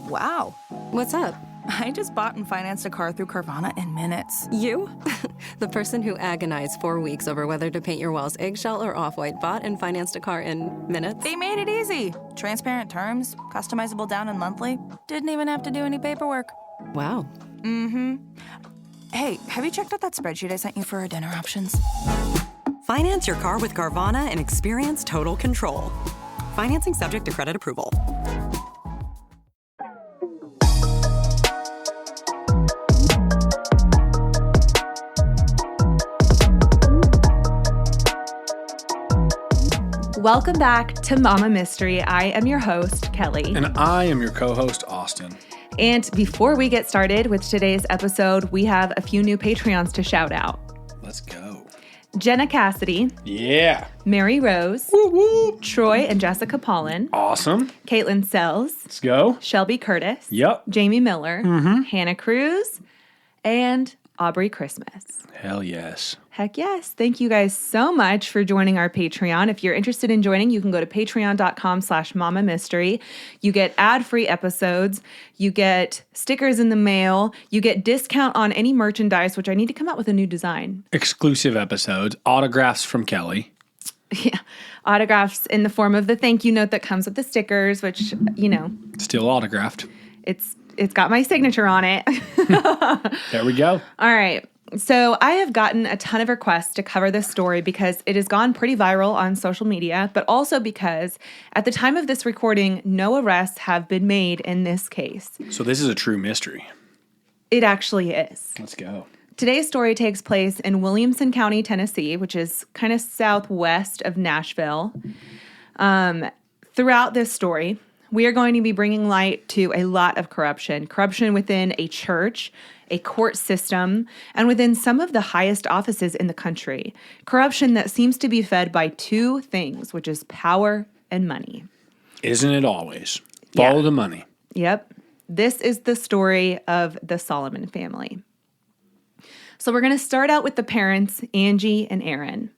Wow. What's up? I just bought and financed a car through Carvana in minutes. You? The person who agonized 4 weeks over whether to paint your walls eggshell or off-white bought and financed a car in minutes? They made it easy. Transparent terms, customizable down and monthly. Didn't even have to do any paperwork. Wow. Mm-hmm. Hey, have you checked out that spreadsheet I sent you for our dinner options? Finance your car with Carvana and experience total control. Financing subject to credit approval. Welcome back to Mama Mystery. I am your host, Kelly. And I am your co-host, Austin. And before we get started with today's episode, we have a few new Patreons to shout out. Let's go. Jenna Cassidy. Yeah. Mary Rose. Woo woo. Troy and Jessica Paulin. Awesome. Caitlin Sells. Let's go. Shelby Curtis. Yep. Jamie Miller. Hannah Cruz. And Aubrey Christmas. Hell yes. Heck yes. Thank you guys so much for joining our Patreon. If you're interested in joining, you can go to patreon.com/Mama Mystery. You get ad-free episodes. You get stickers in the mail. You get discount on any merchandise, which I need to come out with a new design. Exclusive episodes, autographs from Kelly. Yeah. Autographs in the form of the thank you note that comes with the stickers, which, you know. Still autographed. It's got my signature on it. There we go. All right. So I have gotten a ton of requests to cover this story because it has gone pretty viral on social media, but also because at the time of this recording, no arrests have been made in this case. So this is a true mystery. It actually is. Let's go. Today's story takes place in Williamson County, Tennessee, which is kind of southwest of Nashville. Throughout this story, we are going to be bringing light to a lot of corruption within a church, a court system, and within some of the highest offices in the country. Corruption that seems to be fed by two things, which is power and money. Isn't it always? Follow the money. Yep. This is the story of the Solomon family. So we're going to start out with the parents, Angie and Aaron.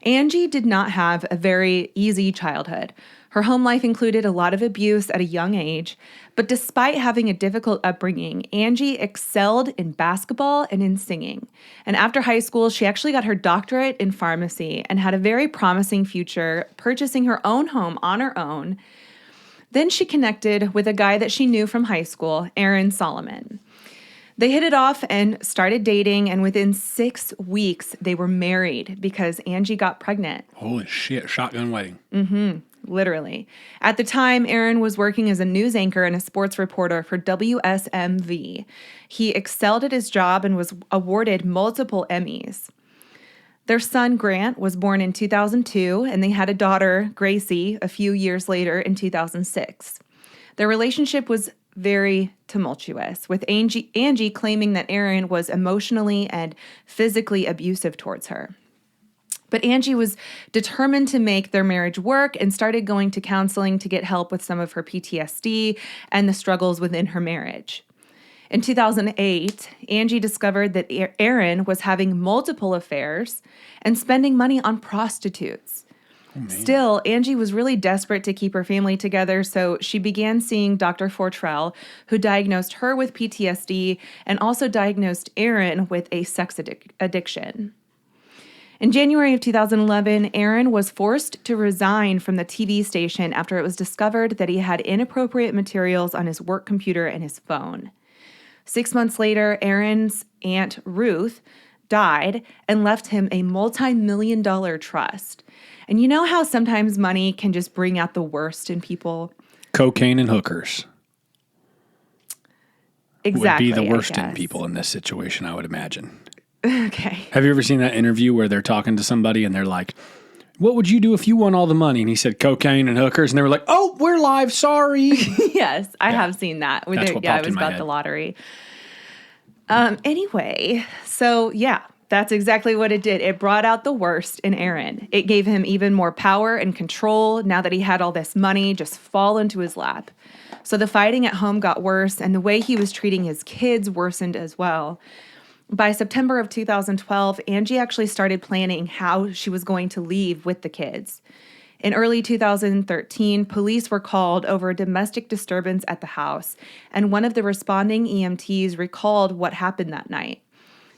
Angie did not have a very easy childhood. Her home life included a lot of abuse at a young age, but despite having a difficult upbringing, Angie excelled in basketball and in singing. And after high school, she actually got her doctorate in pharmacy and had a very promising future, purchasing her own home on her own. Then she connected with a guy that she knew from high school, Aaron Solomon. They hit it off and started dating, and within 6 weeks, they were married because Angie got pregnant. Holy shit, shotgun wedding. Literally. At the time, Aaron was working as a news anchor and a sports reporter for WSMV. He excelled at his job and was awarded multiple Emmys. Their son, Grant, was born in 2002, and they had a daughter, Gracie, a few years later in 2006. Their relationship was very tumultuous, with Angie claiming that Aaron was emotionally and physically abusive towards her. But Angie was determined to make their marriage work and started going to counseling to get help with some of her PTSD and the struggles within her marriage. In 2008, Angie discovered that Aaron was having multiple affairs and spending money on prostitutes. Still, Angie was really desperate to keep her family together, so she began seeing Dr. Fortrell, who diagnosed her with PTSD and also diagnosed Aaron with a sex addiction. In January of 2011, Aaron was forced to resign from the TV station after it was discovered that he had inappropriate materials on his work computer and his phone. 6 months later, Aaron's aunt, Ruth, died and left him a multi-million-dollar trust. And you know how sometimes money can just bring out the worst in people? Cocaine and hookers. Exactly. Would be the worst in people in this situation, I would imagine. Okay. Have you ever seen that interview where they're talking to somebody and they're like, what would you do if you won all the money? And he said cocaine and hookers. And they were like, oh, we're live. Sorry. Yes, I have seen that. That's what it popped was in my about head. the lottery. Anyway, so yeah, that's exactly what it did. It brought out the worst in Aaron. It gave him even more power and control now that he had all this money just fall into his lap. So the fighting at home got worse, and the way he was treating his kids worsened as well. By September of 2012, Angie actually started planning how she was going to leave with the kids. In early 2013, police were called over a domestic disturbance at the house, and one of the responding EMTs recalled what happened that night.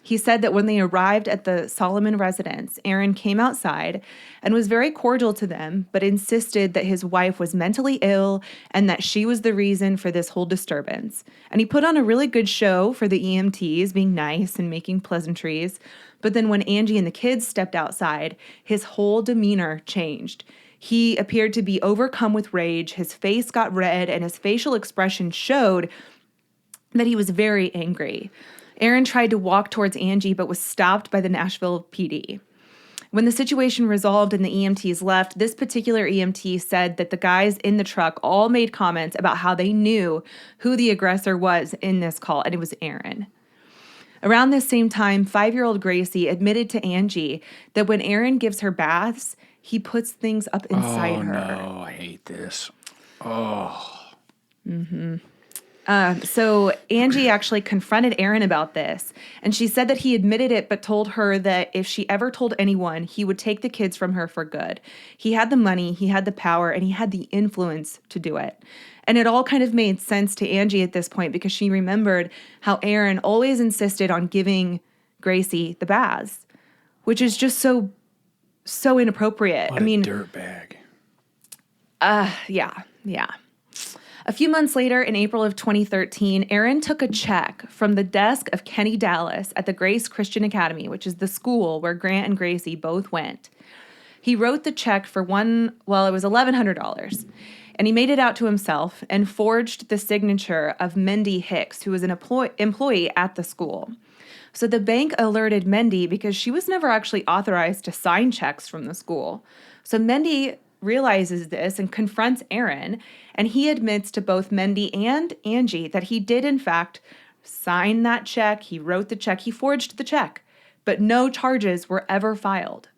He said that when they arrived at the Solomon residence, Aaron came outside and was very cordial to them, but insisted that his wife was mentally ill and that she was the reason for this whole disturbance. And he put on a really good show for the EMTs, being nice and making pleasantries. But then when Angie and the kids stepped outside, his whole demeanor changed. He appeared to be overcome with rage, his face got red, and his facial expression showed that he was very angry. Aaron tried to walk towards Angie, but was stopped by the Nashville PD. When the situation resolved and the EMTs left, this particular EMT said that the guys in the truck all made comments about how they knew who the aggressor was in this call, and it was Aaron. Around this same time, 5-year-old Gracie admitted to Angie that when Aaron gives her baths, he puts things up inside her. Oh, no, I hate this. Oh. So Angie actually confronted Aaron about this, and she said that he admitted it, but told her that if she ever told anyone, he would take the kids from her for good. He had the money, he had the power, and he had the influence to do it. And it all kind of made sense to Angie at this point because she remembered how Aaron always insisted on giving Gracie the baths, which is just so inappropriate. What a dirtbag. Yeah. A few months later, in April of 2013, Aaron took a check from the desk of Kenny Dallas at the Grace Christian Academy, which is the school where Grant and Gracie both went. He wrote the check for it was $1,100, and he made it out to himself and forged the signature of Mendy Hicks, who was an employee at the school. So the bank alerted Mendy because she was never actually authorized to sign checks from the school. So Mendy realizes this and confronts Aaron, and he admits to both Mendy and Angie that he did, in fact, sign that check. He wrote the check. He forged the check, but no charges were ever filed.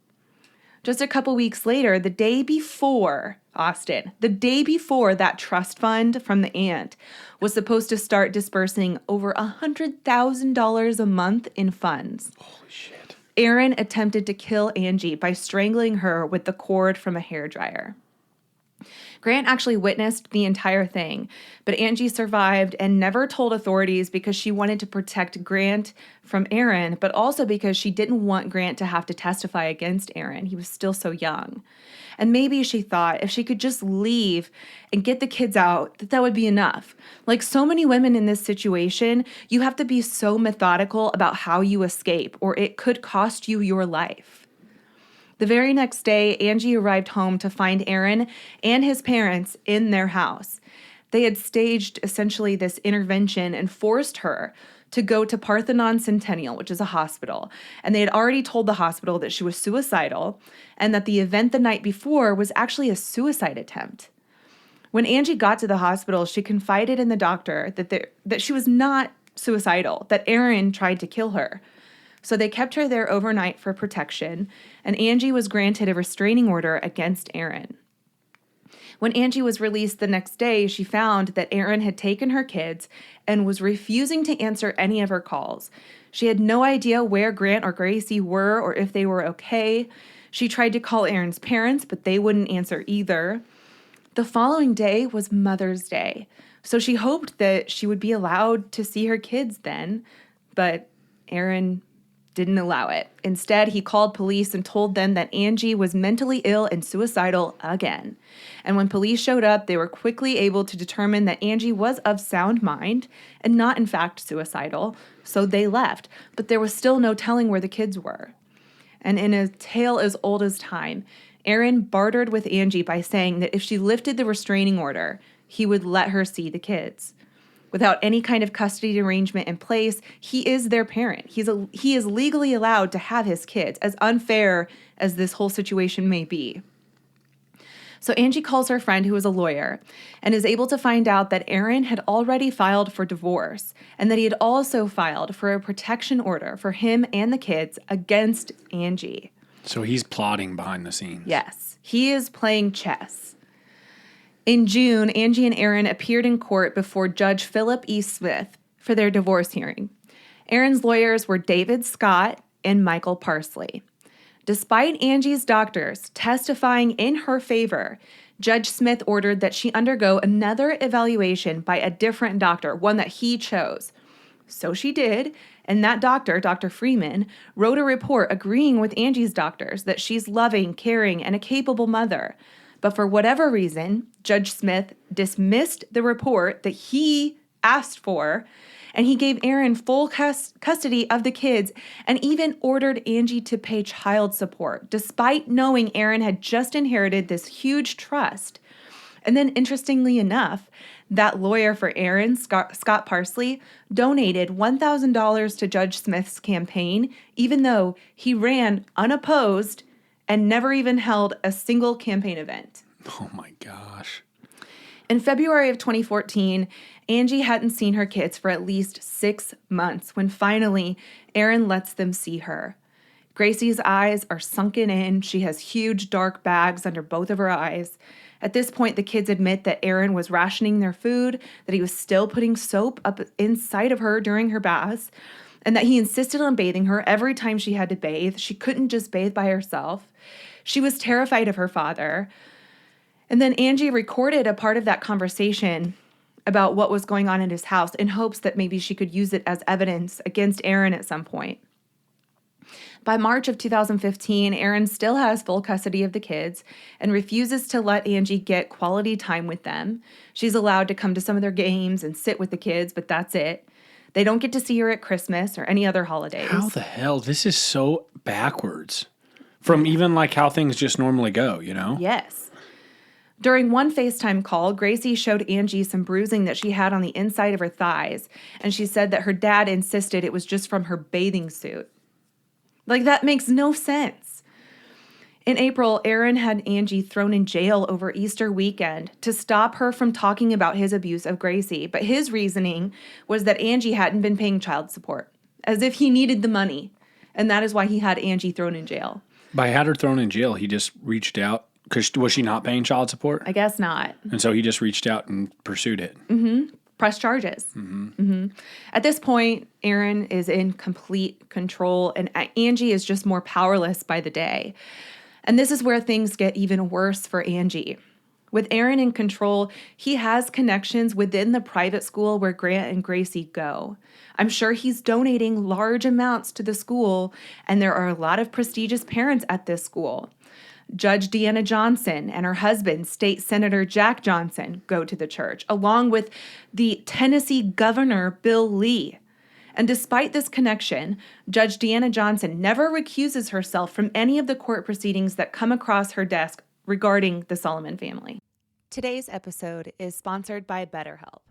Just a couple weeks later, the day before that trust fund from the aunt was supposed to start dispersing over $100,000 a month in funds. Holy shit. Aaron attempted to kill Angie by strangling her with the cord from a hairdryer. Grant actually witnessed the entire thing, but Angie survived and never told authorities because she wanted to protect Grant from Aaron, but also because she didn't want Grant to have to testify against Aaron. He was still so young. And maybe she thought if she could just leave and get the kids out, that would be enough. Like so many women in this situation, you have to be so methodical about how you escape, or it could cost you your life. The very next day, Angie arrived home to find Aaron and his parents in their house. They had staged essentially this intervention and forced her to go to Parthenon Centennial, which is a hospital. And they had already told the hospital that she was suicidal and that the event the night before was actually a suicide attempt. When Angie got to the hospital, she confided in the doctor that she was not suicidal, that Aaron tried to kill her. So they kept her there overnight for protection, and Angie was granted a restraining order against Aaron. When Angie was released the next day, she found that Aaron had taken her kids and was refusing to answer any of her calls. She had no idea where Grant or Gracie were or if they were okay. She tried to call Aaron's parents, but they wouldn't answer either. The following day was Mother's Day, so she hoped that she would be allowed to see her kids then, but Aaron didn't allow it. Instead, he called police and told them that Angie was mentally ill and suicidal again. And when police showed up, they were quickly able to determine that Angie was of sound mind and not, in fact, suicidal, so they left. But there was still no telling where the kids were. And in a tale as old as time, Aaron bartered with Angie by saying that if she lifted the restraining order, he would let her see the kids. Without any kind of custody arrangement in place, he is their parent. He is legally allowed to have his kids, as unfair as this whole situation may be. So Angie calls her friend, who is a lawyer, and is able to find out that Aaron had already filed for divorce and that he had also filed for a protection order for him and the kids against Angie. So he's plotting behind the scenes. Yes, he is playing chess. In June, Angie and Aaron appeared in court before Judge Philip E. Smith for their divorce hearing. Aaron's lawyers were David Scott and Michael Parsley. Despite Angie's doctors testifying in her favor, Judge Smith ordered that she undergo another evaluation by a different doctor, one that he chose. So she did, and that doctor, Dr. Freeman, wrote a report agreeing with Angie's doctors that she's loving, caring, and a capable mother. But for whatever reason, Judge Smith dismissed the report that he asked for, and he gave Aaron full custody of the kids and even ordered Angie to pay child support, despite knowing Aaron had just inherited this huge trust. And then, interestingly enough, that lawyer for Aaron, Scott Parsley, donated $1,000 to Judge Smith's campaign, even though he ran unopposed and never even held a single campaign event. Oh my gosh. In February of 2014, Angie hadn't seen her kids for at least 6 months when finally Aaron lets them see her. Gracie's eyes are sunken in. She has huge dark bags under both of her eyes. At this point, the kids admit that Aaron was rationing their food, that he was still putting soap up inside of her during her baths, and that he insisted on bathing her every time she had to bathe. She couldn't just bathe by herself. She was terrified of her father. And then Angie recorded a part of that conversation about what was going on in his house in hopes that maybe she could use it as evidence against Aaron at some point. By March of 2015, Aaron still has full custody of the kids and refuses to let Angie get quality time with them. She's allowed to come to some of their games and sit with the kids, but that's it. They don't get to see her at Christmas or any other holidays. How the hell? This is so backwards from even like how things just normally go, you know? Yes. During one FaceTime call, Gracie showed Angie some bruising that she had on the inside of her thighs, and she said that her dad insisted it was just from her bathing suit. Like, that makes no sense. In April, Aaron had Angie thrown in jail over Easter weekend to stop her from talking about his abuse of Gracie, but his reasoning was that Angie hadn't been paying child support, as if he needed the money, and that is why he had Angie thrown in jail. By had her thrown in jail, he just reached out. Because was she not paying child support? I guess not. And so he just reached out and pursued it. Press charges. At this point, Aaron is in complete control, and Angie is just more powerless by the day. And this is where things get even worse for Angie. With Aaron in control, he has connections within the private school where Grant and Gracie go. I'm sure he's donating large amounts to the school, and there are a lot of prestigious parents at this school. Judge Deanna Johnson and her husband, State Senator Jack Johnson, go to the church, along with the Tennessee Governor Bill Lee. And despite this connection, Judge Deanna Johnson never recuses herself from any of the court proceedings that come across her desk regarding the Solomon family. Today's episode is sponsored by BetterHelp.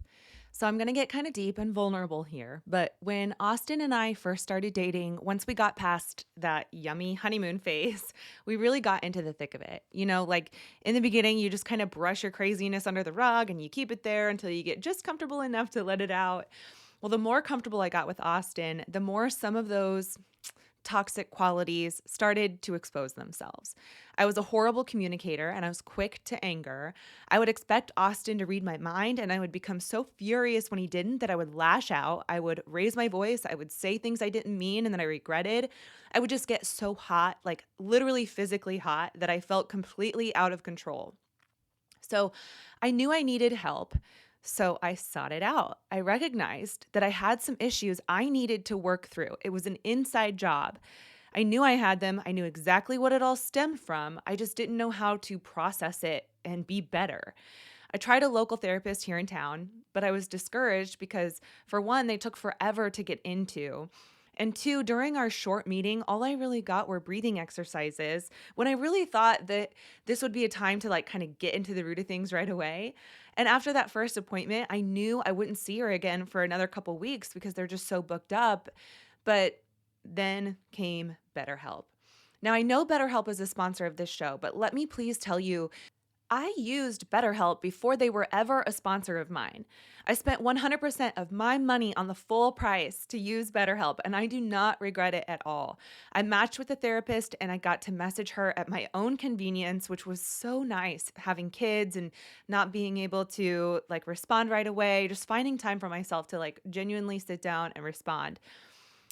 So I'm going to get kind of deep and vulnerable here, but when Austin and I first started dating, once we got past that yummy honeymoon phase, we really got into the thick of it. You know, like in the beginning, you just kind of brush your craziness under the rug and you keep it there until you get just comfortable enough to let it out. Well, the more comfortable I got with Austin, the more some of those toxic qualities started to expose themselves. I was a horrible communicator and I was quick to anger. I would expect Austin to read my mind, and I would become so furious when he didn't that I would lash out. I would raise my voice. I would say things I didn't mean and that I regretted. I would just get so hot, like literally physically hot, that I felt completely out of control. So I knew I needed help. So I sought it out. I recognized that I had some issues I needed to work through. It was an inside job. I knew I had them. I knew exactly what it all stemmed from. I just didn't know how to process it and be better. I tried a local therapist here in town, but I was discouraged because, for one, they took forever to get into. And two, during our short meeting, all I really got were breathing exercises when I really thought that this would be a time to kind of get into the root of things right away. And after that first appointment, I knew I wouldn't see her again for another couple weeks because they're just so booked up. But then came BetterHelp. Now, I know BetterHelp is a sponsor of this show, but let me please tell you, I used BetterHelp before they were ever a sponsor of mine. I spent 100% of my money on the full price to use BetterHelp, and I do not regret it at all. I matched with a therapist, and I got to message her at my own convenience, which was so nice, having kids and not being able to respond right away, just finding time for myself to genuinely sit down and respond.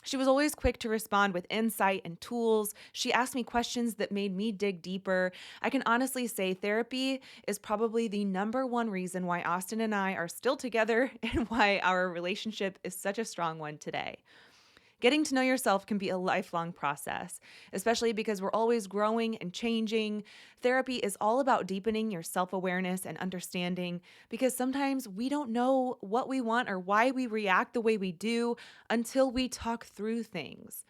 She was always quick to respond with insight and tools. She asked me questions that made me dig deeper. I can honestly say therapy is probably the number one reason why Austin and I are still together and why our relationship is such a strong one today. Getting to know yourself can be a lifelong process, especially because we're always growing and changing. Therapy is all about deepening your self-awareness and understanding, because sometimes we don't know what we want or why we react the way we do until we talk through things.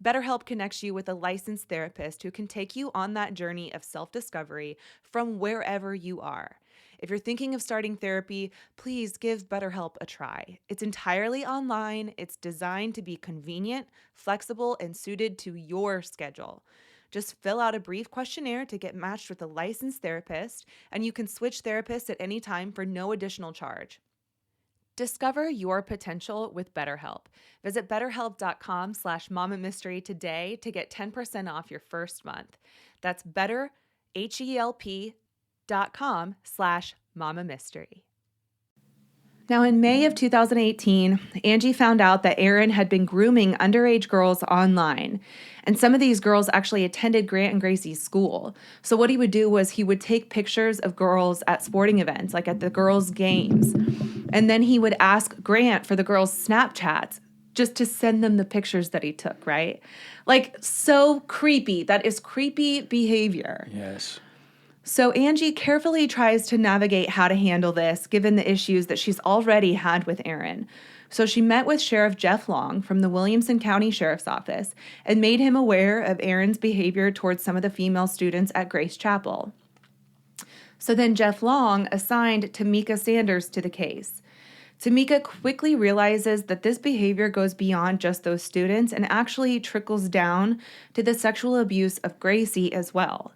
BetterHelp connects you with a licensed therapist who can take you on that journey of self-discovery from wherever you are. If you're thinking of starting therapy, please give BetterHelp a try. It's entirely online. It's designed to be convenient, flexible, and suited to your schedule. Just fill out a brief questionnaire to get matched with a licensed therapist, and you can switch therapists at any time for no additional charge. Discover your potential with BetterHelp. Visit betterhelp.com/mamamystery today to get 10% off your first month. That's betterhelp.com/mamamystery. Now, in May of 2018, Angie found out that Aaron had been grooming underage girls online. And some of these girls actually attended Grant and Gracie's school. So what he would do was he would take pictures of girls at sporting events, like at the girls' games. And then he would ask Grant for the girls' Snapchats just to send them the pictures that he took, right? Like, so creepy. That is creepy behavior. Yes. So Angie carefully tries to navigate how to handle this, given the issues that she's already had with Aaron. So she met with Sheriff Jeff Long from the Williamson County Sheriff's Office and made him aware of Aaron's behavior towards some of the female students at Grace Chapel. So then Jeff Long assigned Tamika Sanders to the case. Tamika quickly realizes that this behavior goes beyond just those students and actually trickles down to the sexual abuse of Gracie as well.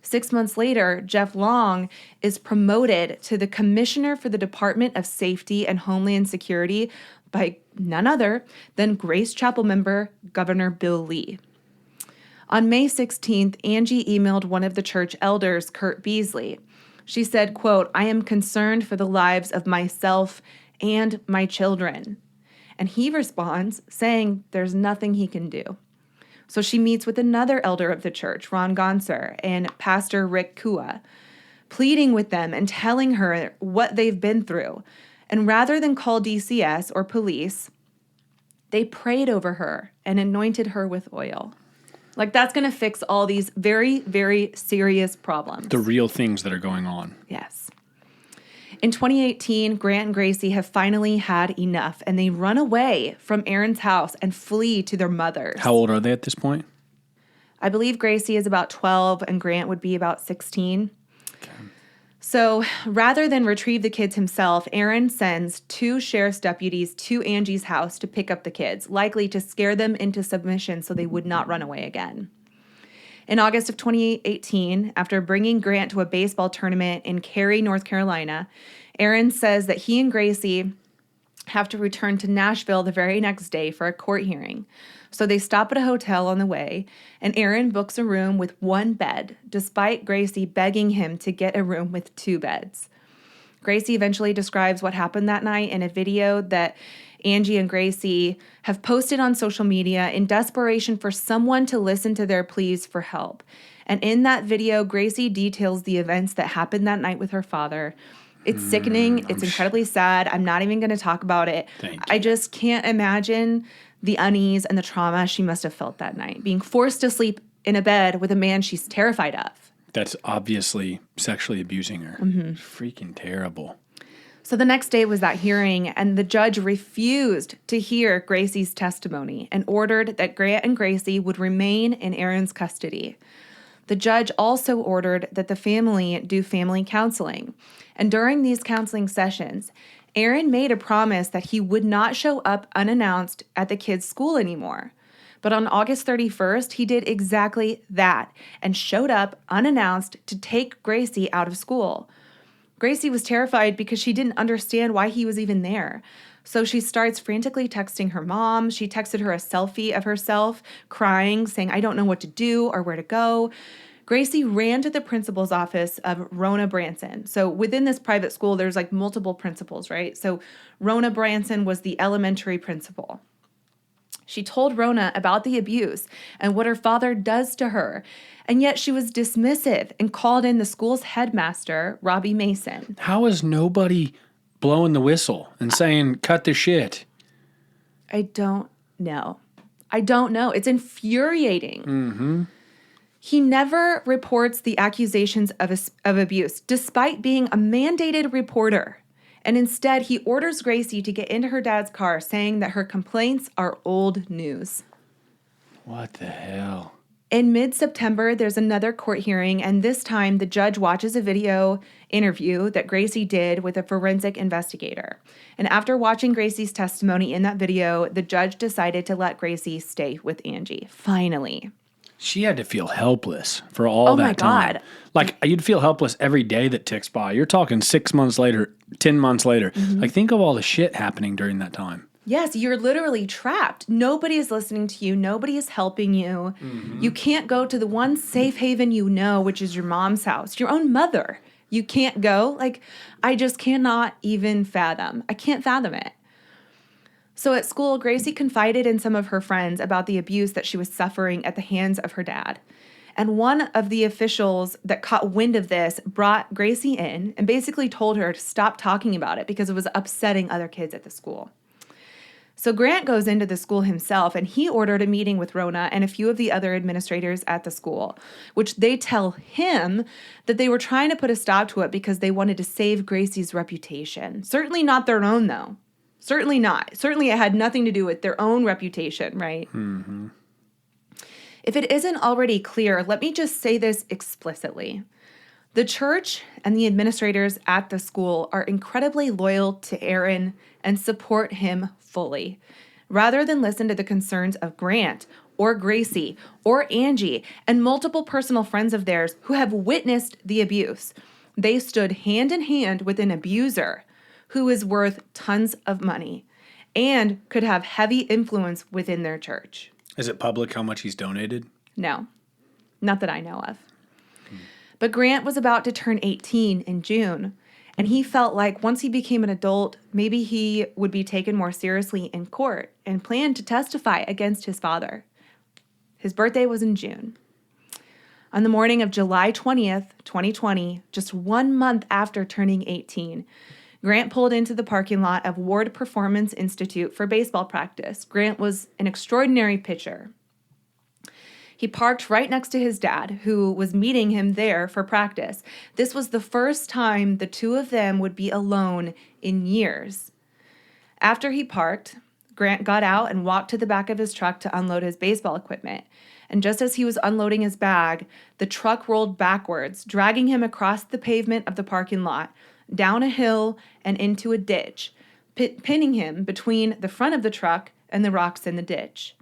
6 months later, Jeff Long is promoted to the Commissioner for the Department of Safety and Homeland Security by none other than Grace Chapel member Governor Bill Lee. On May 16th, Angie emailed one of the church elders, Kurt Beasley. She said, quote, "I am concerned for the lives of myself and my children." And he responds saying there's nothing he can do. So she meets with another elder of the church, Ron Gonser, and Pastor Rick Kua, pleading with them and telling her what they've been through. And rather than call DCS or police, they prayed over her and anointed her with oil. Like, that's going to fix all these very, very serious problems. The real things that are going on. Yes. In 2018, Grant and Gracie have finally had enough, and they run away from Aaron's house and flee to their mother's. How old are they at this point? I believe Gracie is about 12 and Grant would be about 16. Okay. So rather than retrieve the kids himself, Aaron sends 2 sheriff's deputies to Angie's house to pick up the kids, likely to scare them into submission so they would not run away again. In August of 2018, after bringing Grant to a baseball tournament in Cary, North Carolina, Aaron says that he and Gracie have to return to Nashville the very next day for a court hearing. So they stop at a hotel on the way, and Aaron books a room with 1 bed, despite Gracie begging him to get a room with 2 beds. Gracie eventually describes what happened that night in a video that Angie and Gracie have posted on social media in desperation for someone to listen to their pleas for help. And in that video, Gracie details the events that happened that night with her father. It's sickening. It's incredibly sad. I'm not even going to talk about it. I just can't imagine the unease and the trauma she must have felt that night, being forced to sleep in a bed with a man she's terrified of. That's obviously sexually abusing her. Mm-hmm. Freaking terrible. So the next day was that hearing, and the judge refused to hear Gracie's testimony and ordered that Grant and Gracie would remain in Aaron's custody. The judge also ordered that the family do family counseling. And during these counseling sessions, Aaron made a promise that he would not show up unannounced at the kids' school anymore. But on August 31st, he did exactly that and showed up unannounced to take Gracie out of school. Gracie was terrified because she didn't understand why he was even there. So she starts frantically texting her mom. She texted her a selfie of herself crying, saying, "I don't know what to do or where to go." Gracie ran to the principal's office of Rona Branson. So within this private school, there's like multiple principals, right? So Rona Branson was the elementary principal. She told Rona about the abuse and what her father does to her, and yet she was dismissive and called in the school's headmaster, Robbie Mason. How is nobody blowing the whistle and saying, cut the shit? I don't know. It's infuriating. Mm-hmm. He never reports the accusations of abuse, despite being a mandated reporter. And instead, he orders Gracie to get into her dad's car, saying that her complaints are old news. What the hell? In mid-September, there's another court hearing, and this time the judge watches a video interview that Gracie did with a forensic investigator. And after watching Gracie's testimony in that video, the judge decided to let Gracie stay with Angie. Finally. She had to feel helpless for all that time. Oh my God. Like, you'd feel helpless every day that ticks by. You're talking 6 months later, 10 months later. Mm-hmm. Like, think of all the shit happening during that time. Yes, you're literally trapped. Nobody is listening to you. Nobody is helping you. Mm-hmm. You can't go to the one safe haven you know, which is your mom's house, your own mother. You can't go. Like, I just cannot even fathom. I can't fathom it. So at school, Gracie confided in some of her friends about the abuse that she was suffering at the hands of her dad. And one of the officials that caught wind of this brought Gracie in and basically told her to stop talking about it because it was upsetting other kids at the school. So Grant goes into the school himself, and he ordered a meeting with Rona and a few of the other administrators at the school, which they tell him that they were trying to put a stop to it because they wanted to save Gracie's reputation. Certainly not their own, though. Certainly not. Certainly it had nothing to do with their own reputation, right? Mm-hmm. If it isn't already clear, let me just say this explicitly. The church and the administrators at the school are incredibly loyal to Aaron and support him fully, rather than listen to the concerns of Grant or Gracie or Angie and multiple personal friends of theirs who have witnessed the abuse. They stood hand in hand with an abuser who is worth tons of money and could have heavy influence within their church. Is it public how much he's donated? No, not that I know of. But Grant was about to turn 18 in June, and he felt like once he became an adult, maybe he would be taken more seriously in court and planned to testify against his father. His birthday was in June. On the morning of July 20th, 2020, just 1 month after turning 18, Grant pulled into the parking lot of Ward Performance Institute for baseball practice. Grant was an extraordinary pitcher. He parked right next to his dad, who was meeting him there for practice. This was the first time the two of them would be alone in years. After he parked, Grant got out and walked to the back of his truck to unload his baseball equipment. And just as he was unloading his bag, the truck rolled backwards, dragging him across the pavement of the parking lot, down a hill and into a ditch, pinning him between the front of the truck and the rocks in the ditch.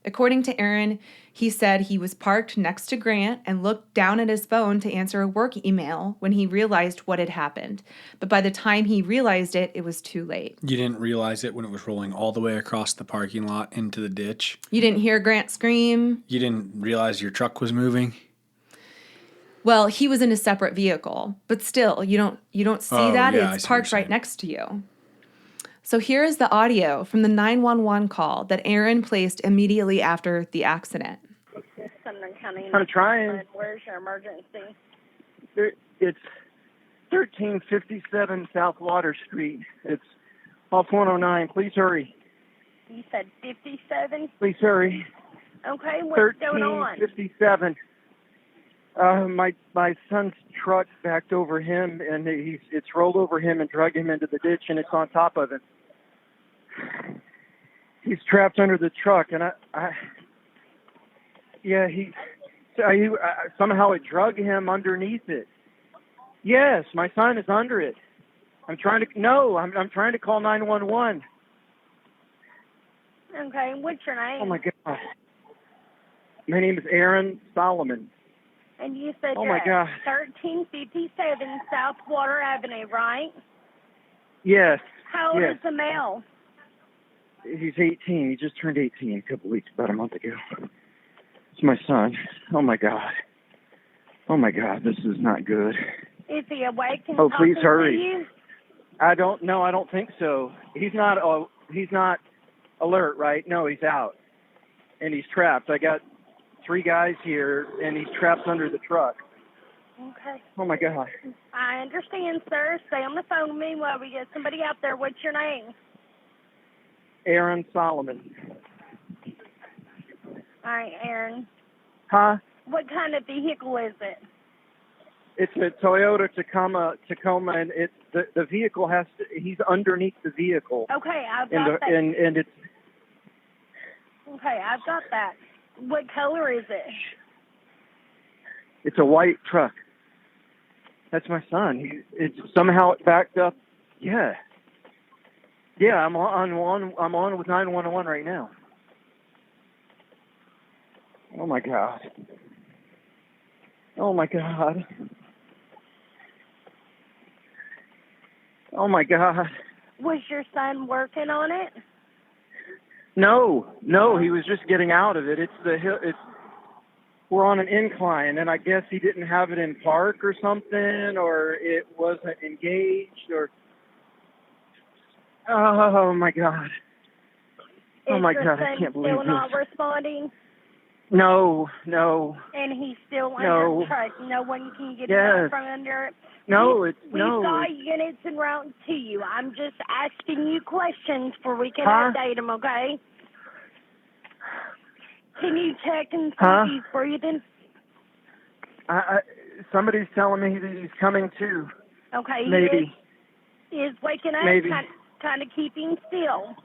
According to Aaron, he said he was parked next to Grant and looked down at his phone to answer a work email when he realized what had happened. But by the time he realized it, it was too late. You didn't realize it when it was rolling all the way across the parking lot into the ditch? You didn't hear Grant scream? You didn't realize your truck was moving? Well, he was in a separate vehicle, but still, you don't see that. Yeah, It's parked right next to you. So here is the audio from the 911 call that Aaron placed immediately after the accident. I'm trying. Where's your emergency? It's 1357 South Water Street. It's off 109. Please hurry. You said 57? Please hurry. Okay, what's going on? 1357. My son's truck backed over him, and it's rolled over him and dragged him into the ditch, and it's on top of him. He's trapped under the truck, and somehow it drug him underneath it. Yes, my son is under it. I'm trying to call 911. Okay, what's your name? Oh my God. My name is Aaron Solomon. And you said Oh you're my God. at 1357 South Water Avenue, right? Yes. How old yes. is the male? He's 18. He just turned 18 a couple weeks, about a month ago. It's my son. Oh my God. Oh my God, this is not good. Is he awake and Oh, please talking hurry. to you? I don't think so. He's not alert, right? No, he's out. and he's trapped. I got 3 guys here, and he's trapped under the truck. Okay. Oh, my God. I understand, sir. Stay on the phone with me while we get somebody out there. What's your name? Aaron Solomon. All right, Aaron. Huh? What kind of vehicle is it? It's a Toyota Tacoma, and it's the vehicle he's underneath the vehicle. Okay, I've got that. And it's... Okay, I've got that. What color is it? It's a white truck. That's my son. It's somehow it backed up. Yeah. Yeah, I'm on with 911 right now. Oh my God. Oh my God. Oh my God. Was your son working on it? No, he was just getting out of it. It's the hill. We're on an incline, and I guess he didn't have it in park or something, or it wasn't engaged, or... Oh, my God. Oh, my God, I can't believe Is your son still this. not responding? No. And he's still No. under truck. No one can get Yes. out from under it. No, We've no. got units en route to you. I'm just asking you questions for we can Huh? update them, okay? Can you check and see Huh? if he's breathing? Somebody's telling me that he's coming to. Okay, Maybe. he is waking up, Maybe. kind of keeping still.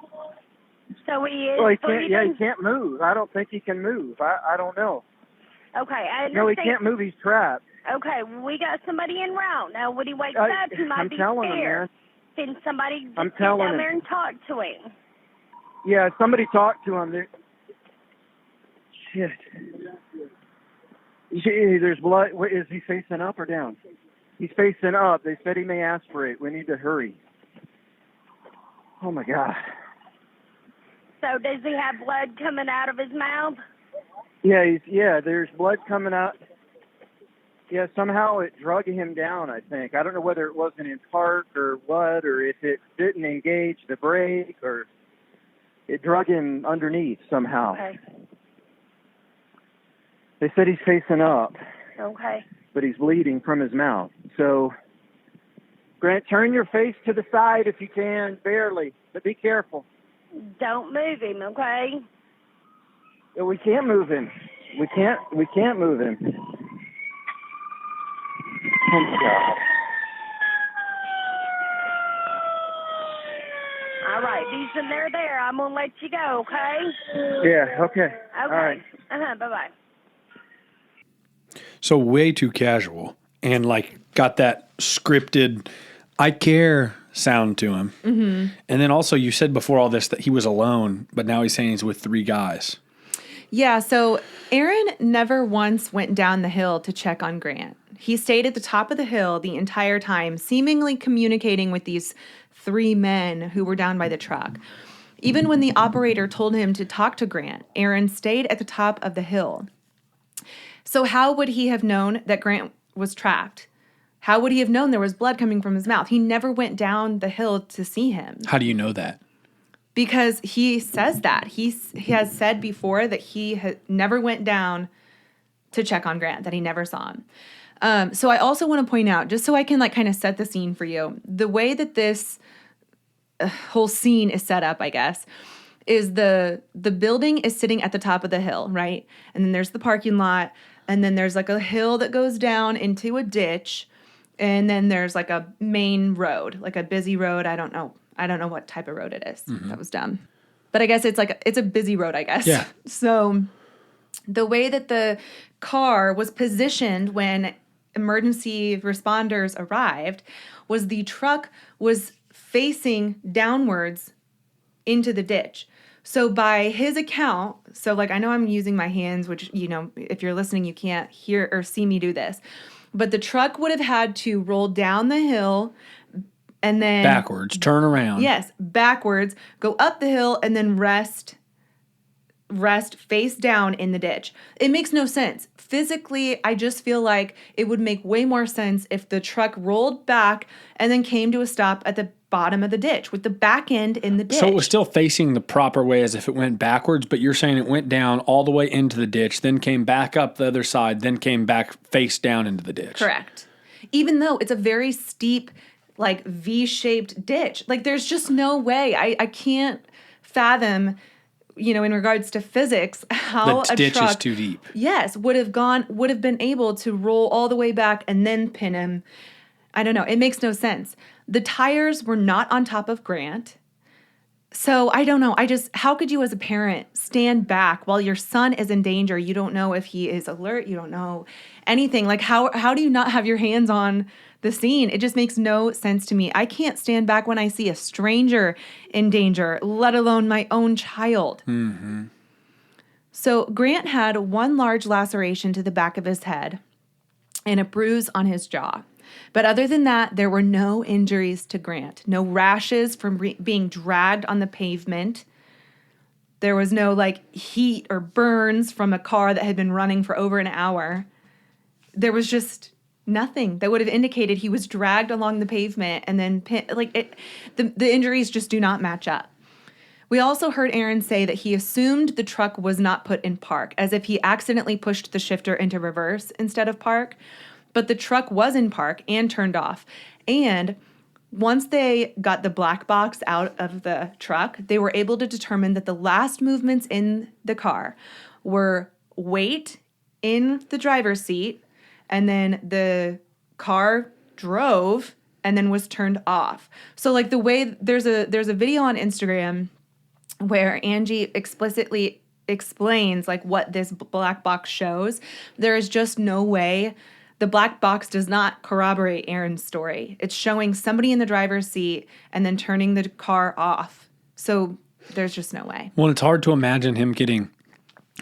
So he is Well, he breathing? can't. Yeah, he can't move. I don't think he can move. I don't know. Okay, I understand. No, he can't move. He's trapped. Okay, we got somebody en route. Now, when he wakes I- up, he might I'm be telling him, scared. man. Can somebody just I'm get telling down him. there and talk to him? Yeah, somebody talked to him. Shit. There's blood. What, is he facing up or down? He's facing up. They said he may aspirate. We need to hurry. Oh, my God. So does he have blood coming out of his mouth? Yeah, there's blood coming out. Yeah, somehow it drug him down, I think. I don't know whether it wasn't in park or what, or if it didn't engage the brake, or it drug him underneath somehow. Okay. They said he's facing up, Okay. but he's bleeding from his mouth. So, Grant, turn your face to the side if you can, barely, but be careful. Don't move him, okay? We can't move him. We can't move him. Oh, my God. All right, Beeson, they're there. I'm going to let you go, okay? Yeah, okay. Okay. All right. Bye-bye. So way too casual and like got that scripted, I care sound to him. Mm-hmm. And then also you said before all this that he was alone, but now he's saying he's with 3 guys. Yeah, so Aaron never once went down the hill to check on Grant. He stayed at the top of the hill the entire time, seemingly communicating with these 3 men who were down by the truck. Even when the operator told him to talk to Grant, Aaron stayed at the top of the hill. So how would he have known that Grant was trapped? How would he have known there was blood coming from his mouth? He never went down the hill to see him. How do you know that? Because he says that. He has said before that he never went down to check on Grant, that he never saw him. So I also want to point out, just so I can like kind of set the scene for you, the way that this whole scene is set up, I guess, is the building is sitting at the top of the hill, right? And then there's the parking lot, and then there's like a hill that goes down into a ditch, and then there's like a main road, like a busy road. I don't know what type of road it is. Mm-hmm. That was dumb. But I guess it's a busy road, I guess. Yeah. So the way that the car was positioned when emergency responders arrived was the truck was facing downwards into the ditch. So by his account, so like I know I'm using my hands, which, you know, if you're listening, you can't hear or see me do this. But the truck would have had to roll down the hill and then backwards, turn around. Yes, backwards, go up the hill and then rest face down in the ditch. It makes no sense. Physically, I just feel like it would make way more sense if the truck rolled back and then came to a stop at the bottom of the ditch with the back end in the ditch. So it was still facing the proper way as if it went backwards, but you're saying it went down all the way into the ditch, then came back up the other side, then came back face down into the ditch. Correct. Even though it's a very steep, like V-shaped ditch. Like there's just no way. I can't fathom, in regards to physics, how The a ditch truck is too deep. Yes, would have been able to roll all the way back and then pin him. I don't know. It makes no sense. The tires were not on top of Grant. So I don't know. How could you as a parent stand back while your son is in danger? You don't know if he is alert. You don't know anything. Like how do you not have your hands on the scene? It just makes no sense to me. I can't stand back when I see a stranger in danger, let alone my own child. Mm-hmm. So Grant had one large laceration to the back of his head and a bruise on his jaw. But other than that, there were no injuries to Grant. No rashes from being dragged on the pavement. There was no heat or burns from a car that had been running for over an hour. There was just nothing that would have indicated he was dragged along the pavement and then the injuries just do not match up. We also heard Aaron say that he assumed the truck was not put in park, as if he accidentally pushed the shifter into reverse instead of park. But the truck was in park and turned off. And once they got the black box out of the truck, they were able to determine that the last movements in the car were weight in the driver's seat, and then the car drove and then was turned off. So the way there's a video on Instagram where Angie explicitly explains what this black box shows. There is just no way. The black box does not corroborate Aaron's story. It's showing somebody in the driver's seat and then turning the car off. So there's just no way. Well, it's hard to imagine him getting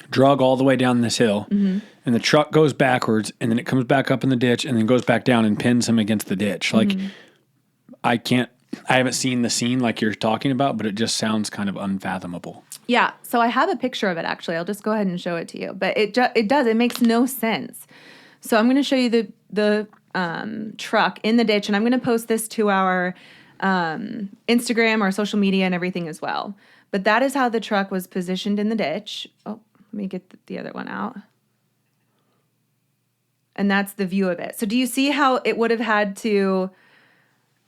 drug all the way down this hill, and the truck goes backwards, and then it comes back up in the ditch, and then goes back down and pins him against the ditch. I haven't seen the scene like you're talking about, but it just sounds kind of unfathomable. Yeah, so I have a picture of it, actually. I'll just go ahead and show it to you. But it makes no sense. So I'm going to show you the truck in the ditch, and I'm going to post this to our Instagram, our social media, and everything as well. But that is how the truck was positioned in the ditch. Oh, let me get the other one out. And that's the view of it. So do you see how it would have had to...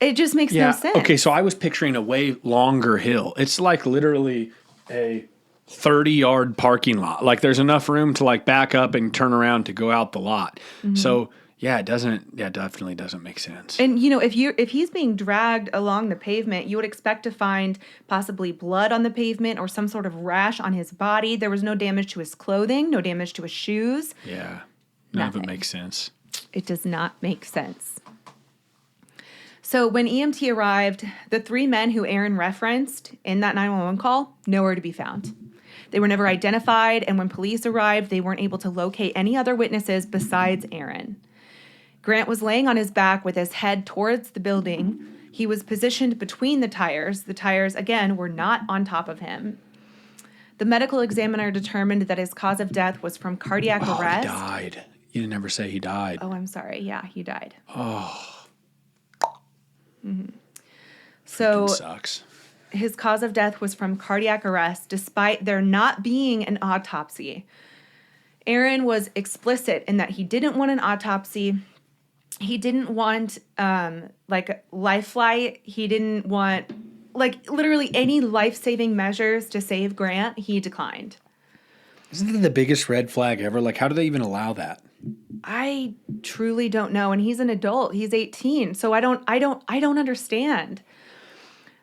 It just makes no sense. Okay, so I was picturing a way longer hill. It's literally a 30-yard parking lot. There's enough room to back up and turn around to go out the lot. Mm-hmm. So it definitely doesn't make sense. And if he's being dragged along the pavement, you would expect to find possibly blood on the pavement or some sort of rash on his body. There was no damage to his clothing, no damage to his shoes. Yeah, none of it makes sense. It does not make sense. So when EMT arrived, the three men who Aaron referenced in that 911 call, nowhere to be found. They were never identified, and when police arrived, they weren't able to locate any other witnesses besides Aaron. Grant was laying on his back with his head towards the building. He was positioned between the tires. The tires, again, were not on top of him. The medical examiner determined that his cause of death was from cardiac arrest. He died. You didn't ever say he died. Oh, I'm sorry. Yeah, he died. Oh. Mm-hmm. So sucks. His cause of death was from cardiac arrest, despite there not being an autopsy. Aaron was explicit in that he didn't want an autopsy. He didn't want life flight. He didn't want literally any life-saving measures to save Grant. He declined. Isn't that the biggest red flag ever? How do they even allow that? I truly don't know. And he's an adult. He's 18. So I don't understand.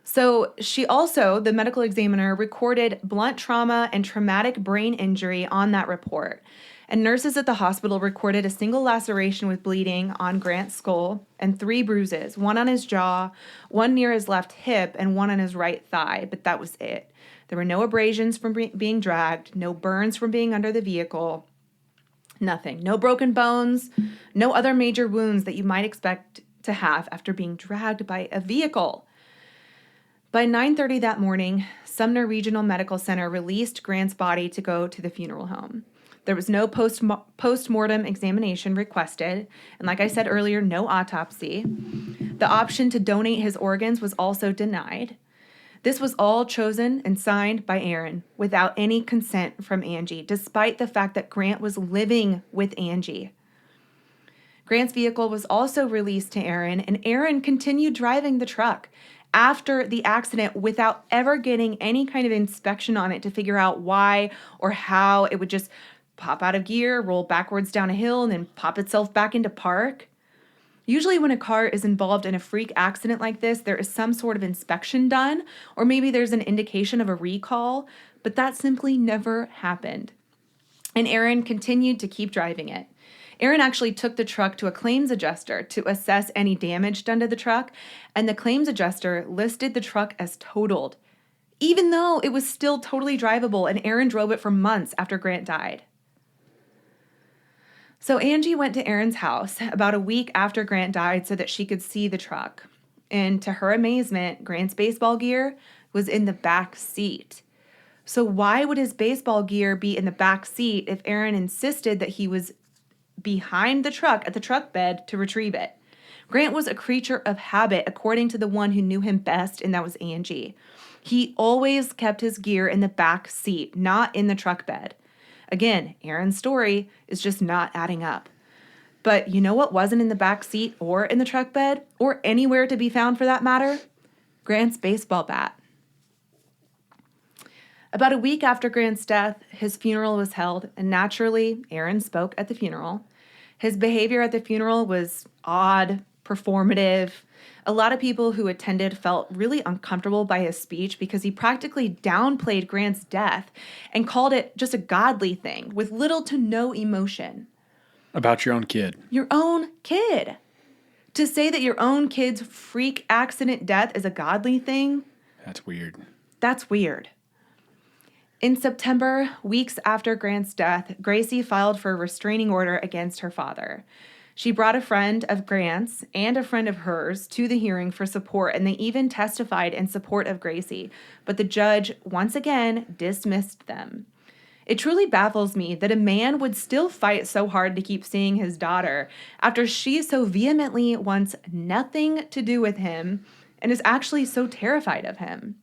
So the medical examiner recorded blunt trauma and traumatic brain injury on that report. And nurses at the hospital recorded a single laceration with bleeding on Grant's skull and 3 bruises, one on his jaw, one near his left hip, and one on his right thigh. But that was it. There were no abrasions from being dragged, no burns from being under the vehicle. Nothing. No broken bones, no other major wounds that you might expect to have after being dragged by a vehicle. By 9:30 that morning, Sumner Regional Medical Center released Grant's body to go to the funeral home. There was no post-mortem examination requested. And like I said earlier, no autopsy. The option to donate his organs was also denied. This was all chosen and signed by Aaron without any consent from Angie, despite the fact that Grant was living with Angie. Grant's vehicle was also released to Aaron, and Aaron continued driving the truck after the accident without ever getting any kind of inspection on it to figure out why or how it would just pop out of gear, roll backwards down a hill, and then pop itself back into park. Usually when a car is involved in a freak accident like this, there is some sort of inspection done, or maybe there's an indication of a recall, but that simply never happened. And Aaron continued to keep driving it. Aaron actually took the truck to a claims adjuster to assess any damage done to the truck, and the claims adjuster listed the truck as totaled, even though it was still totally drivable, and Aaron drove it for months after Grant died. So Angie went to Aaron's house about a week after Grant died so that she could see the truck. And to her amazement, Grant's baseball gear was in the back seat. So why would his baseball gear be in the back seat if Aaron insisted that he was behind the truck at the truck bed to retrieve it? Grant was a creature of habit, according to the one who knew him best, and that was Angie. He always kept his gear in the back seat, not in the truck bed. Again, Aaron's story is just not adding up. But you know what wasn't in the back seat or in the truck bed or anywhere to be found for that matter? Grant's baseball bat. About a week after Grant's death, his funeral was held, and naturally, Aaron spoke at the funeral. His behavior at the funeral was odd, performative. A lot of people who attended felt really uncomfortable by his speech because he practically downplayed Grant's death and called it just a godly thing with little to no emotion. About your own kid. Your own kid. To say that your own kid's freak accident death is a godly thing? That's weird. That's weird. In September, weeks after Grant's death, Gracie filed for a restraining order against her father. She brought a friend of Grant's and a friend of hers to the hearing for support, and they even testified in support of Gracie. But the judge, once again, dismissed them. It truly baffles me that a man would still fight so hard to keep seeing his daughter after she so vehemently wants nothing to do with him and is actually so terrified of him.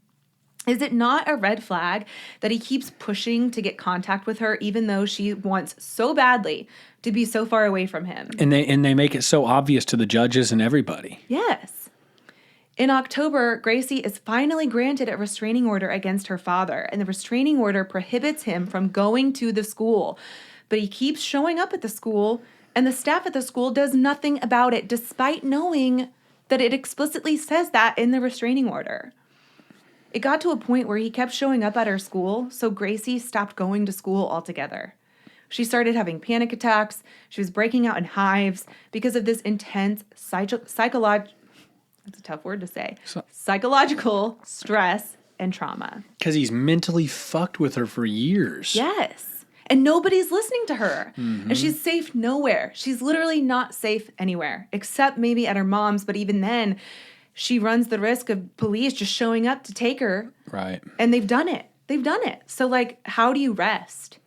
Is it not a red flag that he keeps pushing to get contact with her even though she wants so badly to be so far away from him? And they make it so obvious to the judges and everybody. Yes. In October, Gracie is finally granted a restraining order against her father, and the restraining order prohibits him from going to the school. But he keeps showing up at the school, and the staff at the school does nothing about it, despite knowing that it explicitly says that in the restraining order. It got to a point where he kept showing up at her school, so Gracie stopped going to school altogether. She started having panic attacks. She was breaking out in hives because of this intense psychological, that's a tough word to say, psychological stress and trauma. Because he's mentally fucked with her for years. Yes. And nobody's listening to her. Mm-hmm. And she's safe nowhere. She's literally not safe anywhere, except maybe at her mom's, but even then, she runs the risk of police just showing up to take her. Right. And they've done it. So, how do you rest?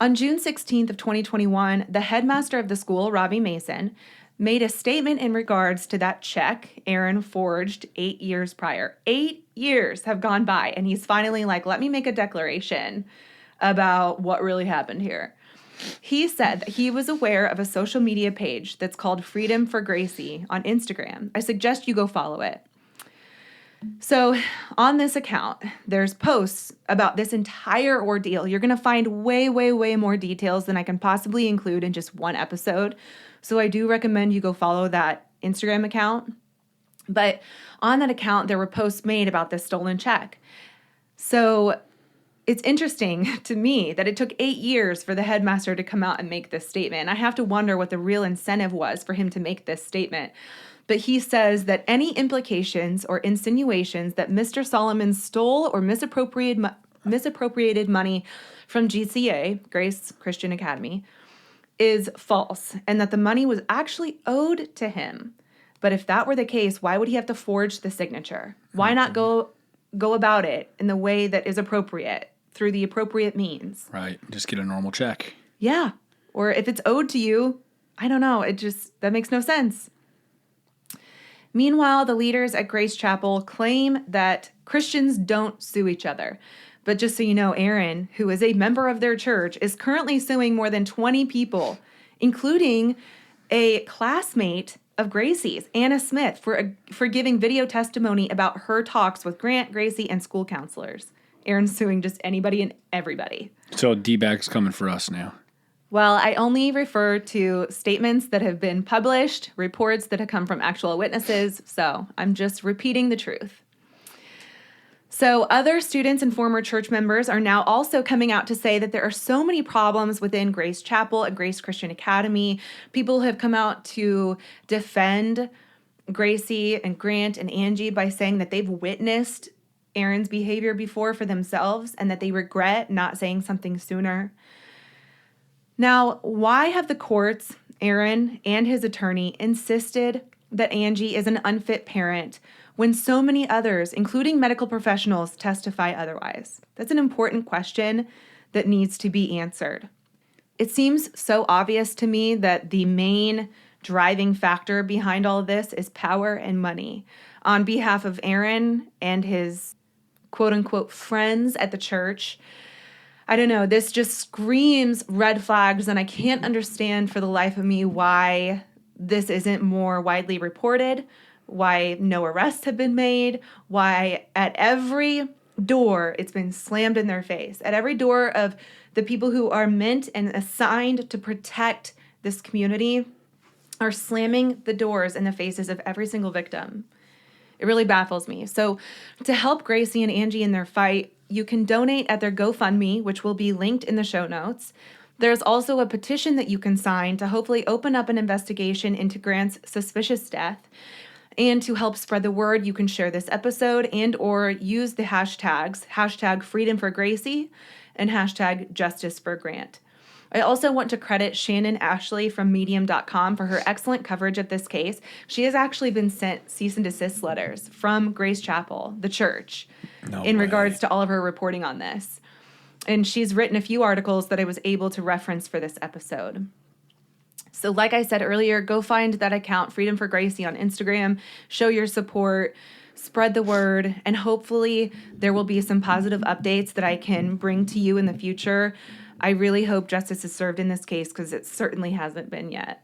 On June 16th of 2021, the headmaster of the school, Robbie Mason, made a statement in regards to that check Aaron forged 8 years prior. 8 years have gone by, and he's finally like, let me make a declaration about what really happened here. He said that he was aware of a social media page that's called Freedom for Gracie on Instagram. I suggest you go follow it. So on this account, there's posts about this entire ordeal. You're going to find way, way, way more details than I can possibly include in just one episode. So I do recommend you go follow that Instagram account. But on that account, there were posts made about this stolen check. So it's interesting to me that it took 8 years for the headmaster to come out and make this statement. I have to wonder what the real incentive was for him to make this statement. But he says that any implications or insinuations that Mr. Solomon stole or misappropriated money from GCA, Grace Christian Academy, is false, and that the money was actually owed to him. But if that were the case, why would he have to forge the signature? Why not go about it in the way that is appropriate through the appropriate means. Right. Just get a normal check. Yeah. Or if it's owed to you, I don't know. That makes no sense. Meanwhile, the leaders at Grace Chapel claim that Christians don't sue each other. But just so you know, Aaron, who is a member of their church, is currently suing more than 20 people, including a classmate of Gracie's, Anna Smith, for giving video testimony about her talks with Grant, Gracie, and school counselors. Aaron's suing just anybody and everybody. So D-bag's coming for us now. Well, I only refer to statements that have been published, reports that have come from actual witnesses, so I'm just repeating the truth. So other students and former church members are now also coming out to say that there are so many problems within Grace Chapel and Grace Christian Academy. People have come out to defend Gracie and Grant and Angie by saying that they've witnessed Aaron's behavior before for themselves and that they regret not saying something sooner. Now, why have the courts, Aaron and his attorney, insisted that Angie is an unfit parent when so many others, including medical professionals, testify otherwise? That's an important question that needs to be answered. It seems so obvious to me that the main driving factor behind all of this is power and money. On behalf of Aaron and his quote-unquote friends at the church, I don't know, this just screams red flags, and I can't understand for the life of me why this isn't more widely reported, why no arrests have been made, why at every door it's been slammed in their face. At every door of the people who are meant and assigned to protect this community are slamming the doors in the faces of every single victim. It really baffles me. So to help Gracie and Angie in their fight, you can donate at their GoFundMe, which will be linked in the show notes. There's also a petition that you can sign to hopefully open up an investigation into Grant's suspicious death. And to help spread the word, you can share this episode and or use the hashtags, #FreedomForGracie and #JusticeForGrant. I also want to credit Shannon Ashley from Medium.com for her excellent coverage of this case. She has actually been sent cease and desist letters from Grace Chapel, the church, in regards to all of her reporting on this. And she's written a few articles that I was able to reference for this episode. So like I said earlier, go find that account, Freedom for Gracie, on Instagram. Show your support, spread the word, and hopefully there will be some positive updates that I can bring to you in the future. I really hope justice is served in this case because it certainly hasn't been yet.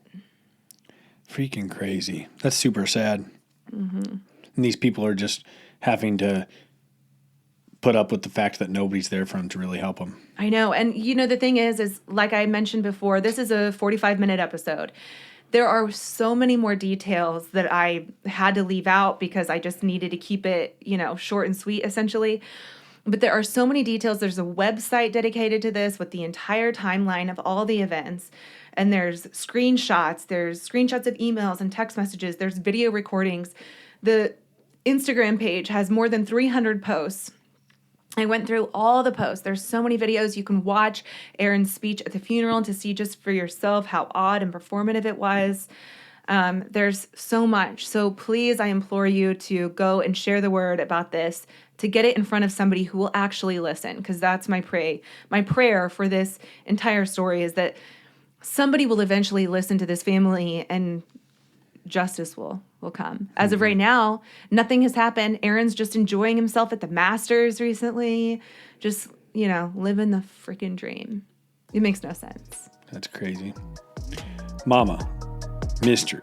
Freaking crazy. That's super sad. Mm-hmm. And these people are just having to put up with the fact that nobody's there for them to really help them. I know. And, you know, the thing is like I mentioned before, this is a 45-minute episode. There are so many more details that I had to leave out because I just needed to keep it, you know, short and sweet, essentially. But there are so many details. There's a website dedicated to this with the entire timeline of all the events. And there's screenshots. There's screenshots of emails and text messages. There's video recordings. The Instagram page has more than 300 posts. I went through all the posts. There's so many videos. You can watch Aaron's speech at the funeral to see just for yourself how odd and performative it was. There's so much. So please, I implore you to go and share the word about this, to get it in front of somebody who will actually listen, because that's my prayer for this entire story is that somebody will eventually listen to this family and justice will come. As of right now, nothing has happened. Aaron's just enjoying himself at the Masters recently, just, you know, living the freaking dream. It makes no sense. That's crazy. Mama, mystery,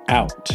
out.